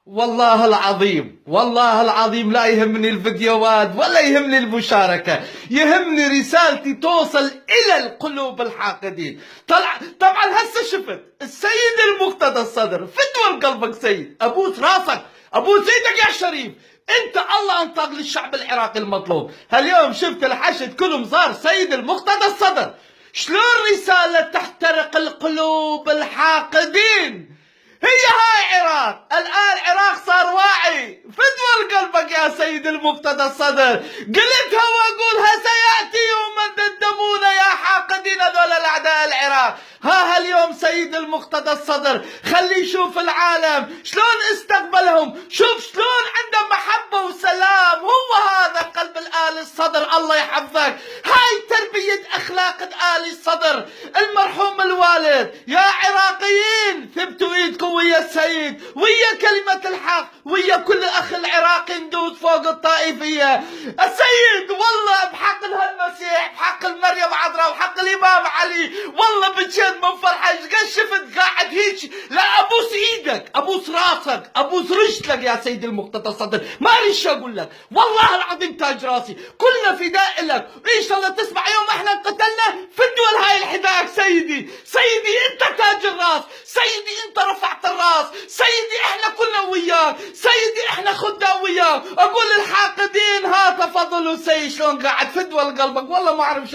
والله العظيم والله العظيم لا يهمني الفيديوهات ولا يهمني المشاركة، يهمني رسالتي توصل إلى القلوب الحاقدين. طبعا هسه شفت السيد المقتدى الصدر فدوى قلبك سيد، أبوس راسك أبوس ايدك يا شريف. انت الله انطق للشعب العراقي المطلوب. هاليوم شفت الحشد كلهم صار سيد المقتدى الصدر. شلون رسالة تحترق القلوب الحاقدين؟ هي هاي عراق الآن، عراق صار واعي. فدوى قلبك يا سيد المقتدى الصدر، قلتها واقولها سيأتي يوم تندمون يا حاقدين هذول الأعداء العراق. ها اليوم سيد المقتدى الصدر خلي يشوف العالم شلون استقبلهم، شوف شلون عنده محبة وسلام. هو هذا قلب الآل الصدر، الله يحفظك. هاي تربية أخلاق آل الصدر المرحوم الوالد. يا عراقيين ثبتوا ايدكم ويا السيد، ويا كلمة الحق، ويا كل أخ العراقي ندوس فوق الطائفية. السيد والله بحق المسيح، بحق المريم عذراء، بحق الإمام علي، والله بجد من فرحة قد شفت قاعد هيك. لا أبوس إيدك أبوس راسك أبوس رجلك يا سيد المقتدى الصدر، ما ليش أقول لك والله العظيم تاج راسي كله فداء لك. إن شاء الله تسمع يوم إحنا انقتلنا فدوى هاي الحذاء سيدي. سيدي أنت تاج الراس، سيدي أنت رفعت الراس، سيدي إحنا كلنا وياك، سيدي إحنا خدنا وياك. أقول للحاقدين ها تفضلوا سيد شلون قاعد فدوى قلبك، والله ما أعرف